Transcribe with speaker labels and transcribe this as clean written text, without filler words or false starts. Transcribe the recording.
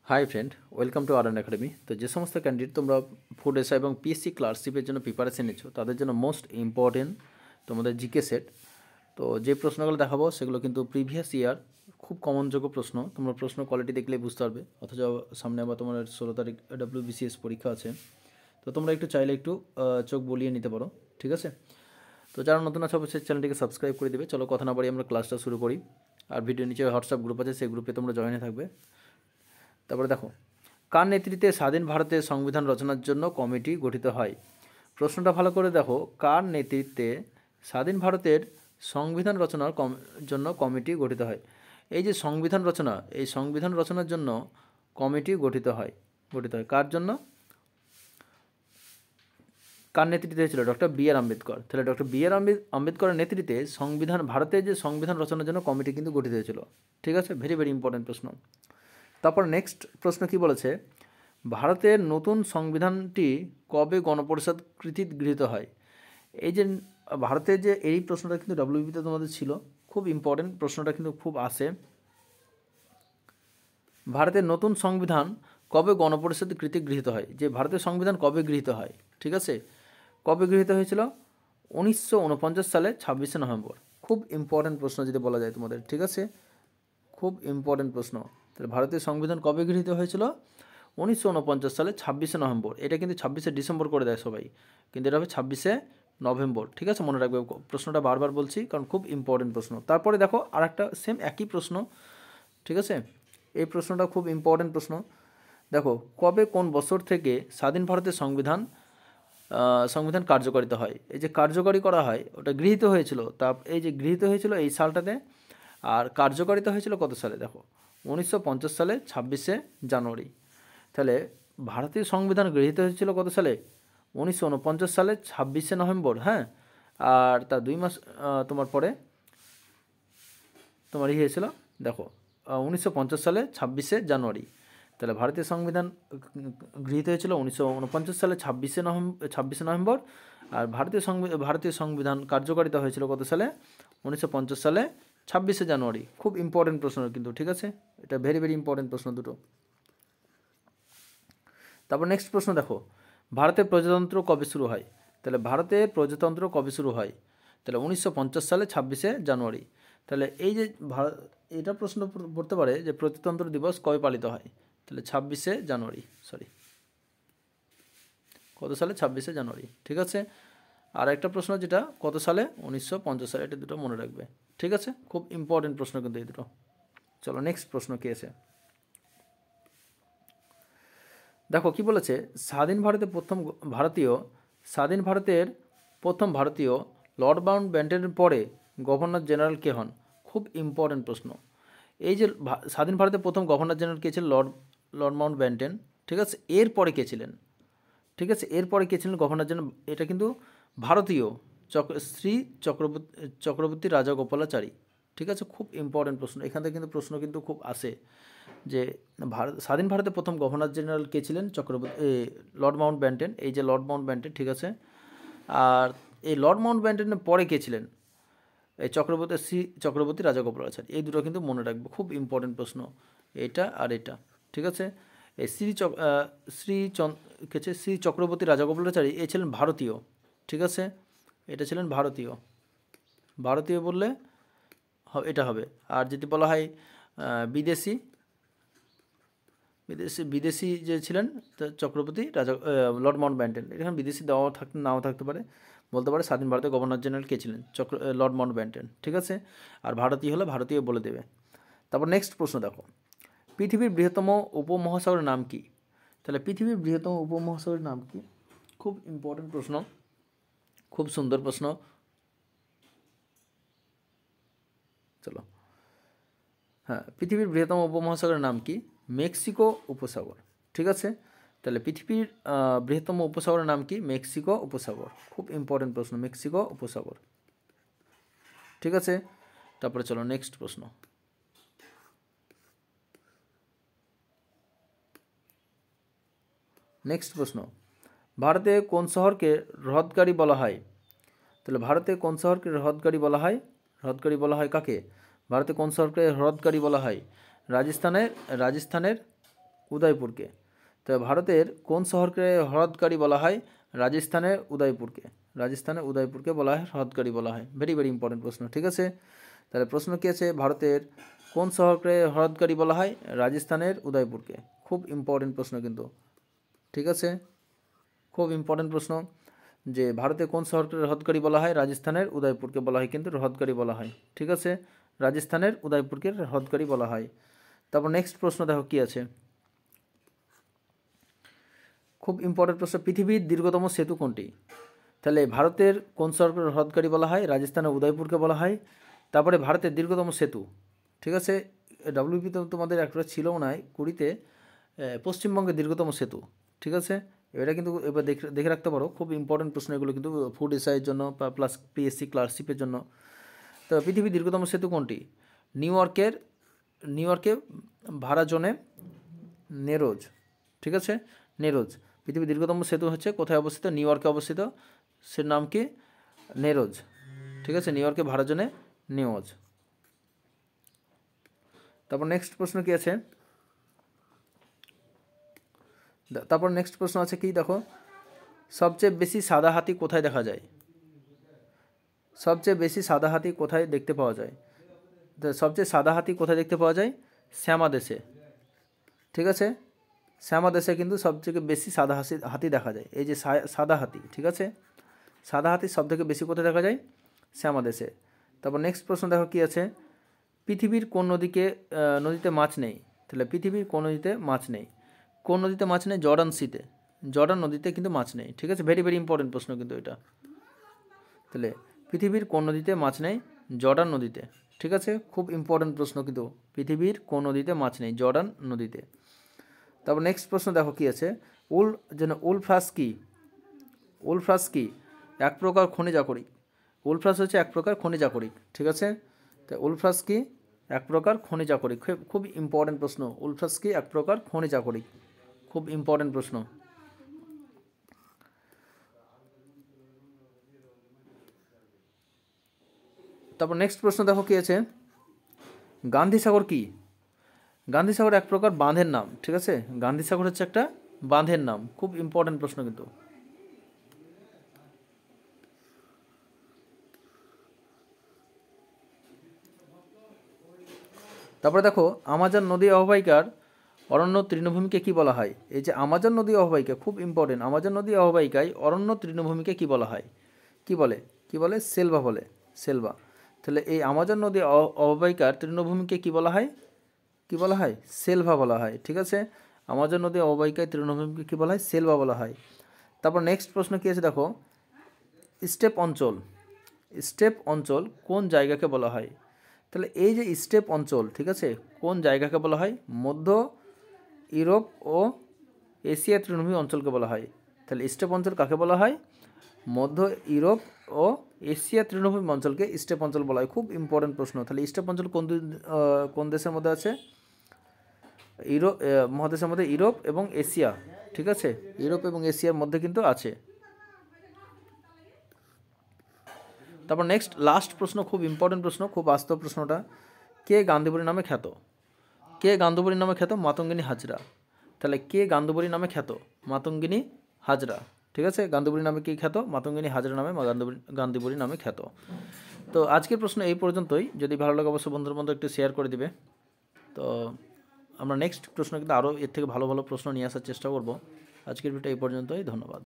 Speaker 1: Hi friend, welcome to R academy. তো যে সমস্ত ক্যান্ডিডেট তোমরা ফুড এসআই এবং পিএসসি ক্লার্কশিপের জন্য প্রিপারেশন নিচ্ছো তাদের জন্য মোস্ট ইম্পর্টেন্ট তোমাদের জিকে সেট। তো যে প্রশ্নগুলো দেখাবো সেগুলো কিন্তু প্রিভিয়াস ইয়ার খুব কমনযোগ্য প্রশ্ন। তোমরা প্রশ্ন কোয়ালিটি দেখলে বুঝতে পারবে। অথচ সামনে আবার তোমার 16 তারিখ WBCS পরীক্ষা আছে। তো তোমরা একটু চাইলে একটু চোখ বলিয়ে নিতে পারো, ঠিক আছে? তো যারা নতুন আছে অবশ্যই চ্যানেলটিকে সাবস্ক্রাইব করে দেবে। চলো কথা না বাড়িয়ে আমরা ক্লাসটা শুরু করি। আর ভিডিও নিচে হোয়াটসঅ্যাপ গ্রুপ আছে, সেই গ্রুপে তোমরা জয়েনে থাকবে। তারপরে দেখো, কার নেতৃত্বে স্বাধীন ভারতের সংবিধান রচনার জন্য কমিটি গঠিত হয়? প্রশ্নটা ভালো করে দেখো, কার নেতৃত্বে স্বাধীন ভারতের সংবিধান রচনার জন্য কমিটি গঠিত হয়? এই যে সংবিধান রচনা, এই সংবিধান রচনার জন্য কমিটি গঠিত হয় কার জন্য? কার নেতৃত্বে হয়েছিল? Doctor BR. আম্বেদকর। তাহলে ডক্টর বি.আর. আম্বেদকরের নেতৃত্বে ভারতের যে সংবিধান রচনার জন্য কমিটি কিন্তু গঠিত হয়েছিল। ঠিক আছে, ভেরি ভেরি ইম্পর্টেন্ট প্রশ্ন। তারপর নেক্সট প্রশ্ন কি বলেছে, ভারতের নতুন সংবিধানটি কবে গণপরিষদ কর্তৃক গৃহীত হয়? এই যে ভারতের যে এই প্রশ্নটা কিন্তু ডব্লিউবিতে তোমাদের ছিল, খুব ইম্পর্টেন্ট প্রশ্নটা কিন্তু খুব আসে। ভারতের নতুন সংবিধান কবে গণপরিষদ কর্তৃক গৃহীত হয়? যে ভারতের সংবিধান কবে গৃহীত হয়, ঠিক আছে, কবে গৃহীত হয়েছিল? 1949 সালে 26শে নভেম্বর। খুব ইম্পর্টেন্ট প্রশ্ন যদি বলা যায় তোমাদের, ঠিক আছে, খুব ইম্পর্টেন্ট প্রশ্ন। তাহলে ভারতের সংবিধান কবে গৃহীত হয়েছিল? 1949 সালে 26শে নভেম্বর। এটা কিন্তু 26শে ডিসেম্বর করে দেয় সবাই, কিন্তু এটা হবে 26শে নভেম্বর। ঠিক আছে, মনে রাখবে, প্রশ্নটা বারবার বলছি কারণ খুব ইম্পর্টেন্ট প্রশ্ন। তারপরে দেখো আরেকটা সেম একই প্রশ্ন, ঠিক আছে, এই প্রশ্নটা খুব ইম্পর্টেন্ট প্রশ্ন। দেখো, কবে কোন বছর থেকে স্বাধীন ভারতের সংবিধান কার্যকারিতা হয়? এই যে কার্যকরী করা হয়, ওটা গৃহীত হয়েছিল, তা এই যে গৃহীত হয়েছিল এই সালটাতে, আর কার্যকারিতা হয়েছিল কত সালে? দেখো, 1950 সালে 26শে জানুয়ারি। তাহলে ভারতীয় সংবিধান গৃহীত হয়েছিল কত সালে? 1949 সালে 26শে নভেম্বর। হ্যাঁ, আর তার 2 মাস তোমার পরে তোমার হয়েছিল, দেখো, 1950 সালে 26শে জানুয়ারি। তাহলে ভারতীয় সংবিধান গৃহীত হয়েছিল 1949 সালে 26শে নভেম্বর। আর ভারতীয় সংবিধান কার্যকারিতা হয়েছিল কত সালে? 1950 সালে 26শে জানুয়ারি। খুব ইম্পর্টেন্ট প্রশ্ন কিন্তু, ঠিক আছে, এটা ভেরি ভেরি ইম্পর্টেন্ট প্রশ্ন দুটো। তারপর নেক্সট প্রশ্ন দেখো, ভারতের প্রজাতন্ত্র কবে শুরু হয়? তাহলে ভারতের প্রজাতন্ত্র কবে শুরু হয়? তাহলে 1950 সালে 26শে জানুয়ারি। তাহলে এই যে এটা প্রশ্ন পড়তে পারে যে প্রজাতন্ত্র দিবস কবে পালিত হয়? তাহলে 26শে জানুয়ারি, কত সালে? 26শে জানুয়ারি, ঠিক আছে। আর একটা প্রশ্ন যেটা কত সালে? 1950 সালে। এটা দুটো মনে রাখবে, ঠিক আছে, খুব ইম্পর্টেন্ট প্রশ্ন কিন্তু এই দুটো। চলো নেক্সট প্রশ্ন কি আছে দেখো, কি বলেছে, স্বাধীন ভারতের প্রথম ভারতীয় লর্ড মাউন্ট ব্যাটেনের পরে গভর্নর জেনারেল কে হন? খুব ইম্পর্টেন্ট প্রশ্ন। এই যে স্বাধীন ভারতের প্রথম গভর্নর জেনারেল কে ছিলেন? লর্ড মাউন্ট ব্যাটেন, ঠিক আছে। এরপরে কে ছিলেন? ঠিক আছে, এরপরে কে ছিলেন গভর্নর জেনারেল? এটা কিন্তু ভারতীয় শ্রী চক্রবর্তী রাজাগোপালাচারী, ঠিক আছে, খুব ইম্পর্টেন্ট প্রশ্ন। এখান থেকে কিন্তু প্রশ্ন কিন্তু খুব আসে যে স্বাধীন ভারতের প্রথম গভর্নর জেনারেল কে ছিলেন? Lord Mount Batten. এই যে লর্ড মাউন্ট ব্যাটেন, ঠিক আছে। আর এই লর্ড মাউন্ট ব্যাটেনের পরে কে ছিলেন? এই চক্রবর্তী রাজাগোপালাচারী। এই দুটো কিন্তু মনে রাখবো, খুব ইম্পর্টেন্ট প্রশ্ন, এটা আর এটা, ঠিক আছে। এই শ্রী চক্রবর্তী রাজাগোপালাচারী এ ছিলেন ভারতীয়, ঠিক আছে, এটা ছিলেন ভারতীয় বললে এটা হবে। আর যদি বলা হয় বিদেশি বিদেশি যে ছিলেন চক্রবর্তী লর্ড মাউন্ট ব্যাটেন, এখানে বিদেশি দেওয়া নাও থাকতে পারে, বলতে পারে স্বাধীন ভারতের গভর্নর জেনারেল কে ছিলেন? লর্ড মাউন্ট ব্যাটেন, ঠিক আছে। আর ভারতীয় হলে ভারতীয় বলে দেবে। তারপর নেক্সট প্রশ্ন দেখো, পৃথিবীর বৃহত্তম উপমহাসাগরের নাম কি? তাহলে পৃথিবীর বৃহত্তম উপমহাসাগরের নাম কি? খুব ইম্পর্টেন্ট প্রশ্ন, খুব সুন্দর প্রশ্ন। চলো, হ্যাঁ, পৃথিবীর বৃহত্তম উপমহাসাগরের নাম কি? মেক্সিকো উপসাগর, ঠিক আছে। তাহলে পৃথিবীর বৃহত্তম উপসাগরের নাম কি? মেক্সিকো উপসাগর। খুব ইম্পর্টেন্ট প্রশ্ন, মেক্সিকো উপসাগর, ঠিক আছে। তারপরে চলো নেক্সট প্রশ্ন। ভারতে কোন শহরকে হ্রদগাড়ি বলা হয়? তাহলে ভারতে কোন শহরকে হ্রদগাড়ি বলা হয়? হ্রদগাড়ি বলা হয় কাকে? ভারতে কোন শহরকে হ্রদগাড়ি বলা হয়? রাজস্থানের উদয়পুরকে। তো ভারতের কোন শহরকে হ্রদকারী বলা হয়? রাজস্থানের উদয়পুরকে। রাজস্থানের উদয়পুরকে বলা হয় হ্রদকারী বলা হয়। ভেরি ভেরি ইম্পর্টেন্ট প্রশ্ন, ঠিক আছে। তাহলে প্রশ্ন কী আছে, ভারতের কোন শহরকে হ্রদকারী বলা হয়? রাজস্থানের উদয়পুরকে। খুব ইম্পর্টেন্ট প্রশ্ন কিন্তু, ঠিক আছে, খুব ইম্পর্টেন্ট প্রশ্ন যে ভারতের কোন শহরকে হ্রদকারী বলা হয়? রাজস্থানের উদয়পুরকে বলা হয় কিন্তু হ্রদকারী বলা হয়, ঠিক আছে, রাজস্থানের উদয়পুরকে হ্রদকারী বলা হয়। তারপর নেক্সট প্রশ্ন দেখো কী আছে, খুব ইম্পর্টেন্ট প্রশ্ন, পৃথিবীর দীর্ঘতম সেতু কোনটি? তাহলে ভারতের কোন শহরকে হ্রদকারী বলা হয়? রাজস্থানের উদয়পুরকে বলা হয়। তারপরে ভারতের দীর্ঘতম সেতু, ঠিক আছে, ডাব্লিউপি তো তোমাদের একটা ছিলও নাই 20-তে, পশ্চিমবঙ্গের দীর্ঘতম সেতু, ঠিক আছে। এটা কিন্তু এবার দেখে রাখতে পারো, খুব ইম্পর্টেন্ট প্রশ্ন এগুলো কিন্তু ফুড এসআইয়ের জন্য প্লাস পিএসসি ক্লার্কশিপের জন্য। তো পৃথিবীর দীর্ঘতম সেতু কোনটি? নিউ ইয়র্কে ভারাজনে নেরোজ, ঠিক আছে, নেরোজ। পৃথিবীর দীর্ঘতম সেতু হচ্ছে কোথায় অবস্থিত? নিউ ইয়র্কে অবস্থিত। সে নাম কি? নেরোজ, ঠিক আছে, নিউ ইয়র্কে ভারাজনে নেরোজ। তারপর নেক্সট প্রশ্ন কি আছে, তারপর নেক্সট প্রশ্ন আছে কি দেখো, সবচেয়ে বেশি সাদা হাতি কোথায় দেখা যায়? সবচেয়ে বেশি সাদা হাতি কোথায় দেখতে পাওয়া যায়? সবচেয়ে সাদা হাতি কোথায় দেখতে পাওয়া যায়? শ্যামা দেশে, ঠিক আছে, শ্যামা দেশে কিন্তু সবথেকে বেশি সাদা হাতি দেখা যায়। এই যে সাদা হাতি, ঠিক আছে, সাদা হাতি সবথেকে বেশি কোথায় দেখা যায়? শ্যামা দেশে। তারপর নেক্সট প্রশ্ন দেখো কি আছে, পৃথিবীর কোন নদীতে মাছ নেই? তাহলে পৃথিবীর কোন নদীতে মাছ নেই? কোন নদীতে মাছ নেই? জর্ডান সিতে, জর্ডান নদীতে কিন্তু মাছ নেই, ঠিক আছে, ভেরি ভেরি ইম্পর্টেন্ট প্রশ্ন কিন্তু এটা। তাহলে পৃথিবীর কোন নদীতে মাছ নেই? জর্ডান নদীতে, ঠিক আছে, খুব ইম্পর্টেন্ট প্রশ্ন কিন্তু, পৃথিবীর কোন নদীতে মাছ নেই? জর্ডান নদীতে। তারপর নেক্সট প্রশ্ন দেখো কি আছে, উলফ্রাস কি? উলফ্রাস কি? এক প্রকার খনিজ আকরিক। উলফ্রাস হচ্ছে এক প্রকার খনিজ আকরিক, ঠিক আছে। তো উলফ্রাস কি? এক প্রকার খনিজ আকরিক। খুব ইম্পর্টেন্ট প্রশ্ন, উলফ্রাস কি? এক প্রকার খনিজ আকরিক, খুব ইম্পর্টেন্ট প্রশ্ন। তারপর নেক্সট প্রশ্ন দেখো কি আছে, গান্ধী সাগর কি? গান্ধী সাগর এক প্রকার বাঁধের নাম, ঠিক আছে, গান্ধী সাগর হচ্ছে একটা বাঁধের নাম, খুব ইম্পর্টেন্ট প্রশ্ন কিন্তু। তারপরে দেখো, আমাজন নদী অববাহিকার অরণ্য তৃণভূমিকে কি বলা হয়? এই যে আমাজন নদী অববাহিকা, খুব ইম্পর্টেন্ট, আমাজন নদী অববাহিকায় অরণ্য তৃণভূমিকে কি বলা হয়? কি বলে? কি বলে? সেলভা বলে, সেলভা। তাহলে এই আমাজন নদী অববাহিকার তৃণভূমিকে কি বলা হয়? কি বলা হয়? সেলভা বলা হয়, ঠিক আছে, আমাজন নদী অববাহিকায় তৃণভূমিকে কি বলা হয়? সেলভা বলা হয়। তারপর নেক্সট প্রশ্ন কি আছে দেখো, স্টেপ অঞ্চল কোন জায়গাকে বলা হয়? তাহলে এই যে স্টেপ অঞ্চল, ঠিক আছে, কোন জায়গাকে বলা হয়? মধ্য ইউরোপ ও এশিয়া তৃণভূমি অঞ্চলকে বলা হয়। তাহলে স্টেপ অঞ্চল কাকে বলা হয়? মধ্য ইউরোপ ও এশিয়া তৃণভূমি অঞ্চলকে স্টেপ অঞ্চল বলা হয়। খুব ইম্পর্টেন্ট প্রশ্ন। তাহলে স্টেপ অঞ্চল কোন দেশের মধ্যে আছে? মহাদেশের মধ্যে ইউরোপ এবং এশিয়া, ঠিক আছে, ইউরোপ এবং এশিয়ার মধ্যে কিন্তু আছে। তারপর নেক্সট লাস্ট প্রশ্ন, খুব ইম্পর্টেন্ট প্রশ্ন, খুব বাস্তব প্রশ্নটা, কে গান্ধীবরী নামে খ্যাত? কে গান্ধীবরী নামে খ্যাত? মাতঙ্গিনী হাজরা। তাহলে কে গান্ধীবরী নামে খ্যাত? মাতঙ্গিনী হাজরা, ঠিক আছে, গান্ধীবরী নামে কি খ্যাত? মাতঙ্গিনী হাজরা নামে গান্ধীবরী নামে খ্যাত। তো আজকের প্রশ্ন এই পর্যন্তই। যদি ভালো লাগে অবশ্যই বন্ধুর মধ্যে একটু শেয়ার করে দিবে। তো আমরা নেক্সট প্রশ্ন কিন্তু আরও এর থেকে ভালো ভালো প্রশ্ন নিয়ে আসার চেষ্টা করব। আজকের ভিডিওটা এই পর্যন্তই, ধন্যবাদ।